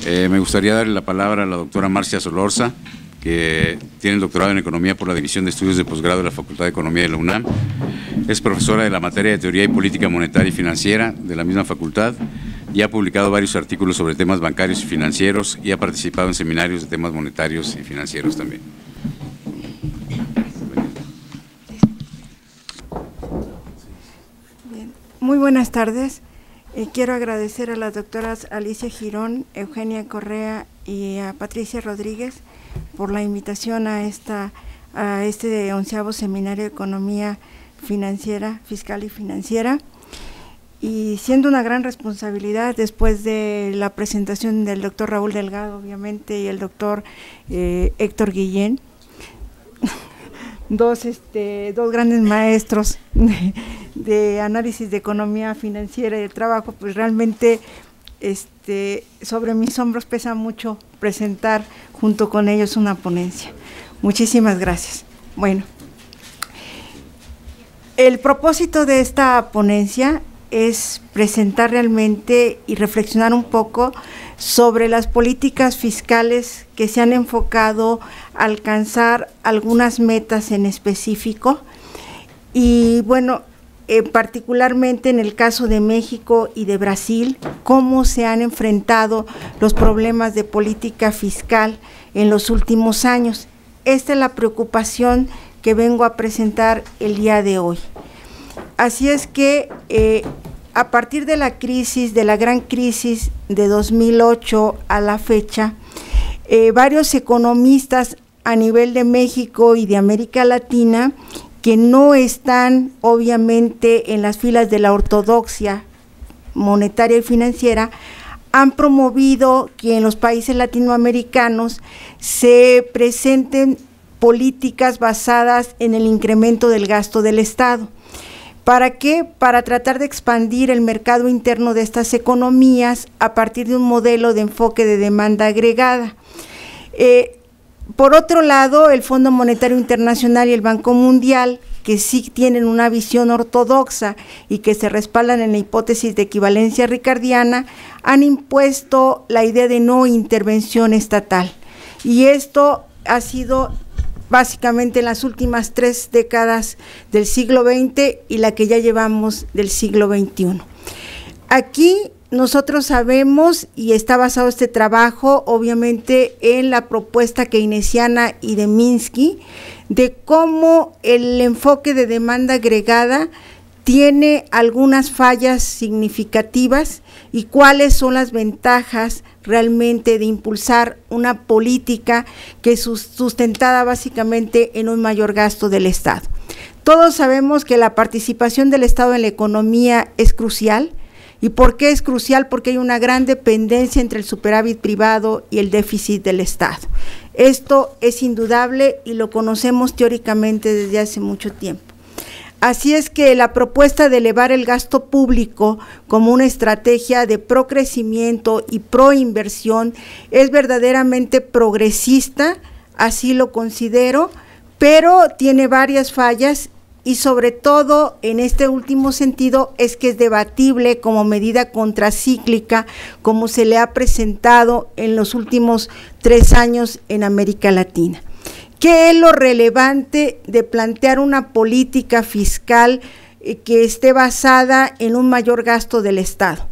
Me gustaría darle la palabra a la doctora Marcia Solorza, que tiene el doctorado en Economía por la División de Estudios de Posgrado de la Facultad de Economía de la UNAM. Es profesora de la materia de Teoría y Política Monetaria y Financiera de la misma facultad y ha publicado varios artículos sobre temas bancarios y financieros y ha participado en seminarios de temas monetarios y financieros también. Bien. Muy buenas tardes. Quiero agradecer a las doctoras Alicia Girón, Eugenia Correa y a Patricia Rodríguez por la invitación a este 11º Seminario de Economía Financiera, Fiscal y Financiera, y siendo una gran responsabilidad después de la presentación del doctor Raúl Delgado, obviamente, y el doctor Héctor Guillén, dos grandes maestros de análisis de economía financiera y de trabajo, pues realmente sobre mis hombros pesa mucho presentar junto con ellos una ponencia. Muchísimas gracias. Bueno, el propósito de esta ponencia es presentar realmente y reflexionar un poco sobre las políticas fiscales que se han enfocado a alcanzar algunas metas en específico y bueno, particularmente en el caso de México y de Brasil, cómo se han enfrentado los problemas de política fiscal en los últimos años. Esta es la preocupación que vengo a presentar el día de hoy. Así es que a partir de la crisis, de la gran crisis de 2008 a la fecha, varios economistas a nivel de México y de América Latina que no están obviamente en las filas de la ortodoxia monetaria y financiera, han promovido que en los países latinoamericanos se presenten políticas basadas en el incremento del gasto del Estado. ¿Para qué? Para tratar de expandir el mercado interno de estas economías a partir de un modelo de enfoque de demanda agregada. Por otro lado, el Fondo Monetario Internacional y el Banco Mundial, que sí tienen una visión ortodoxa y que se respaldan en la hipótesis de equivalencia ricardiana, han impuesto la idea de no intervención estatal. Y esto ha sido básicamente en las últimas 3 décadas del siglo XX y la que ya llevamos del siglo XXI. Aquí nosotros sabemos, y está basado este trabajo obviamente en la propuesta keynesiana y de Minsky, de cómo el enfoque de demanda agregada tiene algunas fallas significativas y cuáles son las ventajas realmente de impulsar una política que es sustentada básicamente en un mayor gasto del Estado. Todos sabemos que la participación del Estado en la economía es crucial. ¿Y por qué es crucial? Porque hay una gran dependencia entre el superávit privado y el déficit del Estado. Esto es indudable y lo conocemos teóricamente desde hace mucho tiempo. Así es que la propuesta de elevar el gasto público como una estrategia de procrecimiento y proinversión es verdaderamente progresista, así lo considero, pero tiene varias fallas y sobre todo en este último sentido es que es debatible como medida contracíclica como se le ha presentado en los últimos 3 años en América Latina. ¿Qué es lo relevante de plantear una política fiscal que esté basada en un mayor gasto del Estado?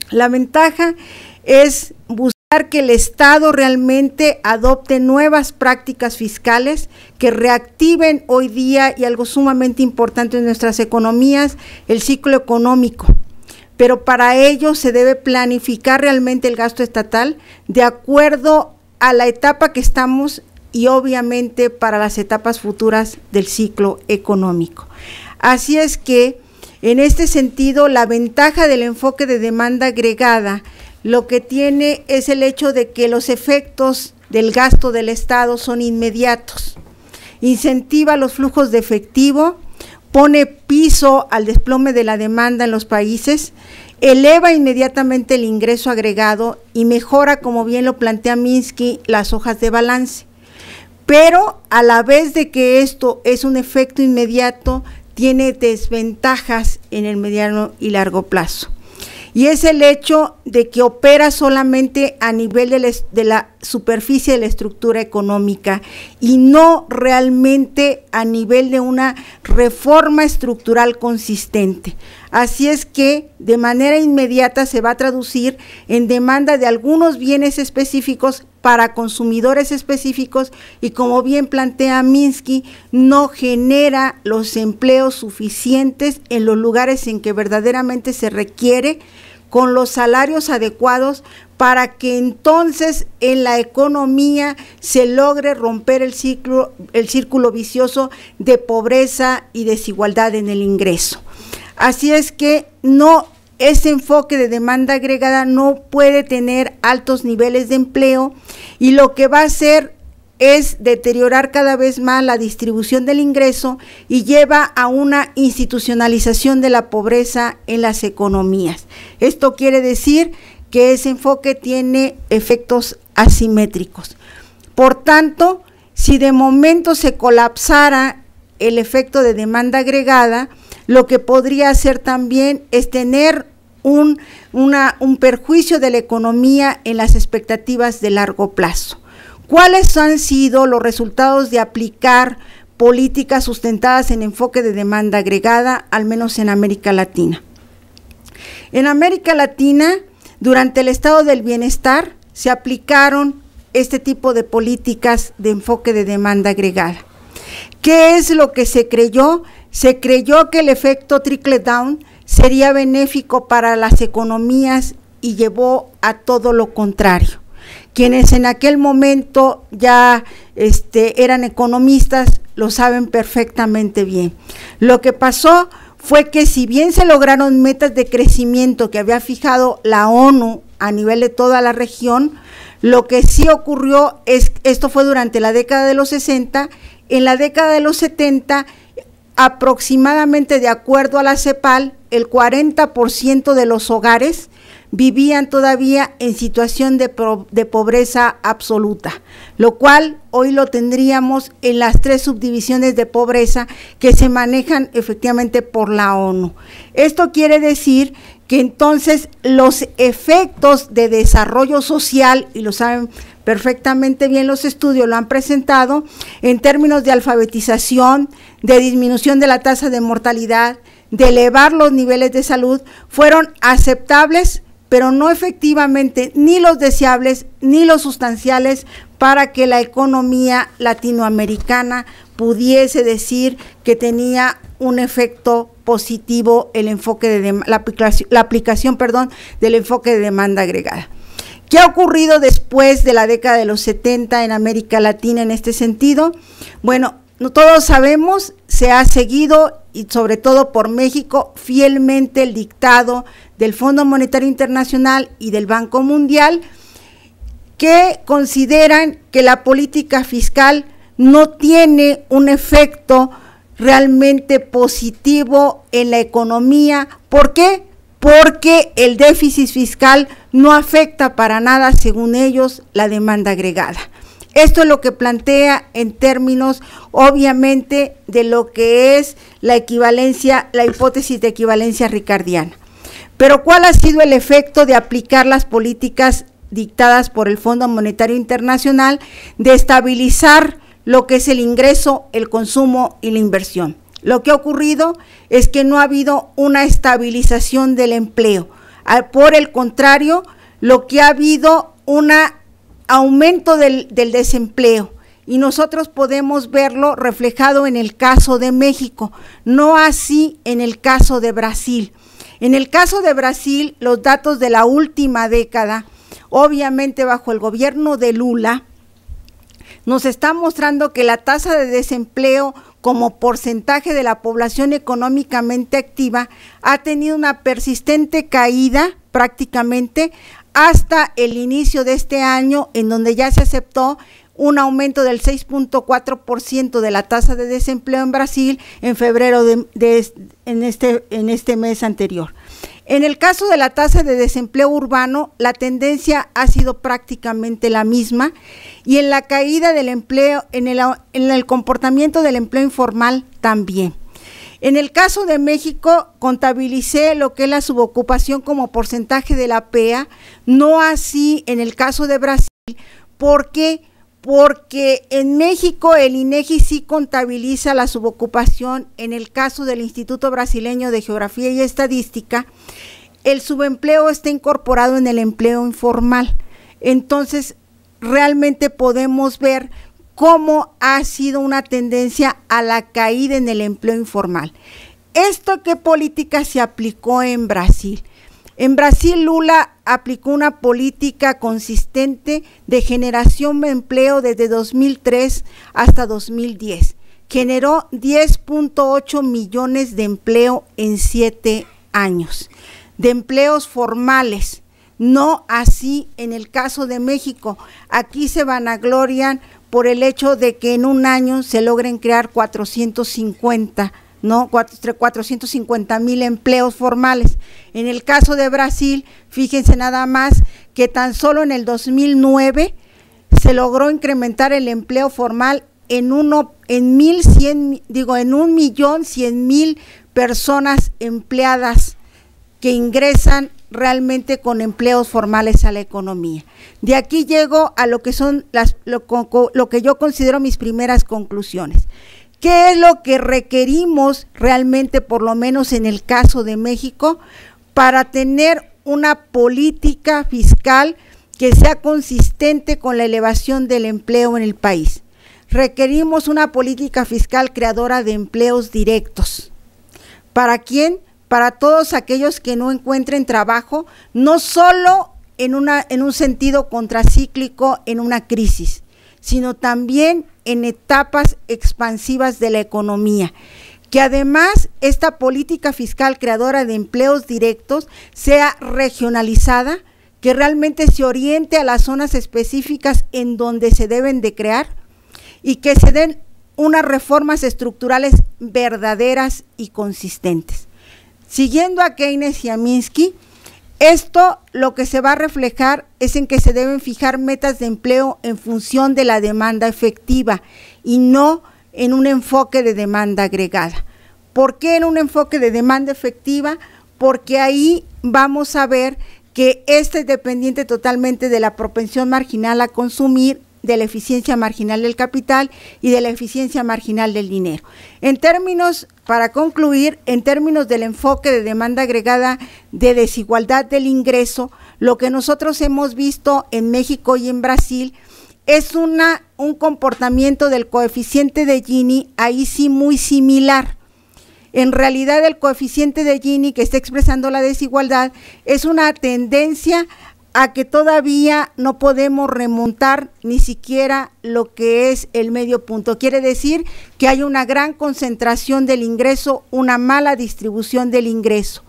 La ventaja es buscar que el Estado realmente adopte nuevas prácticas fiscales que reactiven hoy día, y algo sumamente importante en nuestras economías, el ciclo económico. Pero para ello se debe planificar realmente el gasto estatal de acuerdo a la etapa que estamos y obviamente para las etapas futuras del ciclo económico. Así es que, en este sentido, la ventaja del enfoque de demanda agregada lo que tiene es el hecho de que los efectos del gasto del Estado son inmediatos, incentiva los flujos de efectivo, pone piso al desplome de la demanda en los países, eleva inmediatamente el ingreso agregado y mejora, como bien lo plantea Minsky, las hojas de balance. Pero a la vez de que esto es un efecto inmediato, tiene desventajas en el mediano y largo plazo. y es el hecho de que opera solamente a nivel de la superficie de la estructura económica y no realmente a nivel de una reforma estructural consistente. Así es que de manera inmediata se va a traducir en demanda de algunos bienes específicos para consumidores específicos y, como bien plantea Minsky, no genera los empleos suficientes en los lugares en que verdaderamente se requiere, con los salarios adecuados, para que entonces en la economía se logre romper el círculo vicioso de pobreza y desigualdad en el ingreso. Así es que ese enfoque de demanda agregada no puede tener altos niveles de empleo, y lo que va a hacer es deteriorar cada vez más la distribución del ingreso y lleva a una institucionalización de la pobreza en las economías. Esto quiere decir que ese enfoque tiene efectos asimétricos. Por tanto, si de momento se colapsara el efecto de demanda agregada, lo que podría hacer también es tener un perjuicio de la economía en las expectativas de largo plazo. ¿Cuáles han sido los resultados de aplicar políticas sustentadas en enfoque de demanda agregada, al menos en América Latina? En América Latina, durante el estado del bienestar, se aplicaron este tipo de políticas de enfoque de demanda agregada. ¿Qué es lo que se creyó? Se creyó que el efecto trickle down sería benéfico para las economías y llevó a todo lo contrario. Quienes en aquel momento ya eran economistas lo saben perfectamente bien. Lo que pasó fue que, si bien se lograron metas de crecimiento que había fijado la ONU a nivel de toda la región, lo que sí ocurrió esto fue durante la década de los 60, en la década de los 70, aproximadamente, de acuerdo a la CEPAL, el 40% de los hogares vivían todavía en situación de pobreza absoluta, lo cual hoy lo tendríamos en las 3 subdivisiones de pobreza que se manejan efectivamente por la ONU. Esto quiere decir que entonces los efectos de desarrollo social, y lo saben perfectamente bien los estudios, lo han presentado, en términos de alfabetización, de disminución de la tasa de mortalidad, de elevar los niveles de salud, fueron aceptables, pero no efectivamente ni los deseables ni los sustanciales para que la economía latinoamericana pudiese decir que tenía un efecto positivo el enfoque de la aplicación del enfoque de demanda agregada. ¿Qué ha ocurrido después de la década de los 70 en América Latina en este sentido? Bueno, todos sabemos, se ha seguido, y sobre todo por México, fielmente el dictado del Fondo Monetario Internacional y del Banco Mundial, que consideran que la política fiscal no tiene un efecto realmente positivo en la economía. ¿Por qué? Porque el déficit fiscal no afecta para nada, según ellos, la demanda agregada. Esto es lo que plantea en términos, obviamente, de lo que es la equivalencia, la hipótesis de equivalencia ricardiana. Pero ¿cuál ha sido el efecto de aplicar las políticas dictadas por el Fondo Monetario Internacional de estabilizar lo que es el ingreso, el consumo y la inversión? Lo que ha ocurrido es que no ha habido una estabilización del empleo. Por el contrario, lo que ha habido un aumento del desempleo, y nosotros podemos verlo reflejado en el caso de México, no así en el caso de Brasil. En el caso de Brasil, los datos de la última década, obviamente bajo el gobierno de Lula, nos está mostrando que la tasa de desempleo como porcentaje de la población económicamente activa ha tenido una persistente caída prácticamente hasta el inicio de este año, en donde ya se aceptó un aumento del 6.4% de la tasa de desempleo en Brasil en febrero en este mes anterior. En el caso de la tasa de desempleo urbano, la tendencia ha sido prácticamente la misma, y en la caída del empleo, en el comportamiento del empleo informal también. En el caso de México, contabilicé lo que es la subocupación como porcentaje de la PEA, no así en el caso de Brasil. ¿Por qué? Porque en México el INEGI sí contabiliza la subocupación. En el caso del Instituto Brasileño de Geografía y Estadística, el subempleo está incorporado en el empleo informal. Entonces, realmente podemos ver cómo ha sido una tendencia a la caída en el empleo informal. ¿Esto qué política se aplicó en Brasil? En Brasil, Lula aplicó una política consistente de generación de empleo desde 2003 hasta 2010. Generó 10.8 millones de empleo en 7 años, de empleos formales. No así en el caso de México. Aquí se vanaglorian por el hecho de que en un año se logren crear 450,000 empleos formales. En el caso de Brasil, fíjense nada más que tan solo en el 2009 se logró incrementar el empleo formal en 1.100.000 personas empleadas que ingresan realmente con empleos formales a la economía. De aquí llego a lo que son lo que yo considero mis primeras conclusiones. ¿Qué es lo que requerimos realmente, por lo menos en el caso de México, para tener una política fiscal que sea consistente con la elevación del empleo en el país? Requerimos una política fiscal creadora de empleos directos. ¿Para quién? Para todos aquellos que no encuentren trabajo, no solo en un sentido contracíclico en una crisis, sino también en etapas expansivas de la economía. Que además esta política fiscal creadora de empleos directos sea regionalizada, que realmente se oriente a las zonas específicas en donde se deben de crear y que se den unas reformas estructurales verdaderas y consistentes. Siguiendo a Keynes y a Minsky, esto lo que se va a reflejar es en que se deben fijar metas de empleo en función de la demanda efectiva y no en un enfoque de demanda agregada. ¿Por qué en un enfoque de demanda efectiva? Porque ahí vamos a ver que este es dependiente totalmente de la propensión marginal a consumir, de la eficiencia marginal del capital y de la eficiencia marginal del dinero. En términos, para concluir, en términos del enfoque de demanda agregada de desigualdad del ingreso, lo que nosotros hemos visto en México y en Brasil es un comportamiento del coeficiente de Gini, ahí sí muy similar. En realidad el coeficiente de Gini que está expresando la desigualdad es una tendencia a que todavía no podemos remontar ni siquiera lo que es el medio punto. Quiere decir que hay una gran concentración del ingreso, una mala distribución del ingreso.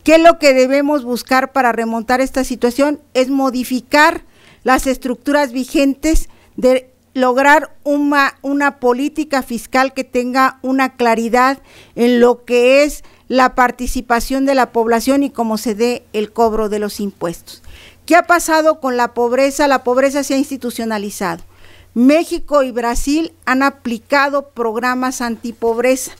¿Qué es lo que debemos buscar para remontar esta situación? Es modificar las estructuras vigentes, de lograr una política fiscal que tenga una claridad en lo que es la participación de la población y cómo se dé el cobro de los impuestos. ¿Qué ha pasado con la pobreza? La pobreza se ha institucionalizado. México y Brasil han aplicado programas antipobreza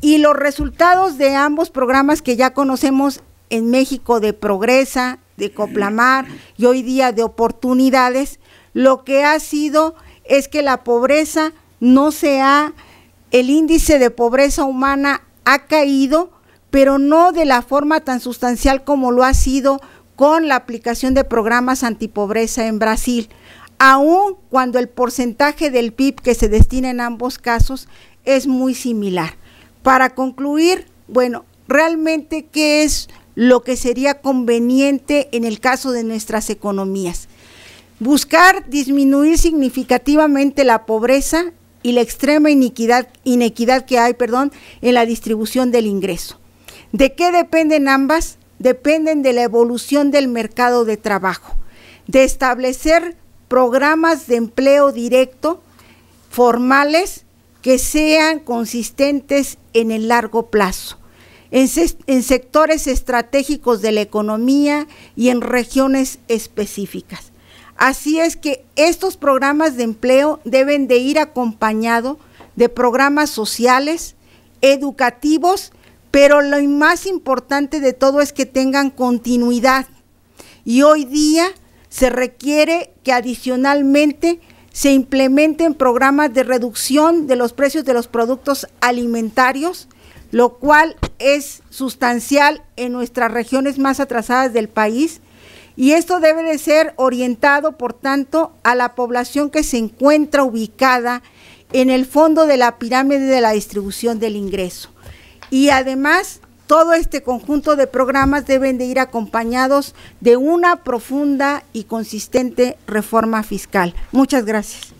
y los resultados de ambos programas que ya conocemos en México, de Progresa, de Coplamar y hoy día de Oportunidades, lo que ha sido es que la pobreza el índice de pobreza humana ha caído, pero no de la forma tan sustancial como lo ha sido con la aplicación de programas antipobreza en Brasil, aun cuando el porcentaje del PIB que se destina en ambos casos es muy similar. Para concluir, bueno, realmente, ¿qué es lo que sería conveniente en el caso de nuestras economías? Buscar disminuir significativamente la pobreza y la extrema inequidad que hay, en la distribución del ingreso. ¿De qué dependen ambas? Dependen de la evolución del mercado de trabajo, de establecer programas de empleo directo, formales, que sean consistentes en el largo plazo, en sectores estratégicos de la economía y en regiones específicas. Así es que estos programas de empleo deben de ir acompañados de programas sociales educativos, pero lo más importante de todo es que tengan continuidad. Y hoy día se requiere que adicionalmente se implementen programas de reducción de los precios de los productos alimentarios, lo cual es sustancial en nuestras regiones más atrasadas del país, y esto debe de ser orientado, por tanto, a la población que se encuentra ubicada en el fondo de la pirámide de la distribución del ingreso. Y además, todo este conjunto de programas deben de ir acompañados de una profunda y consistente reforma fiscal. Muchas gracias.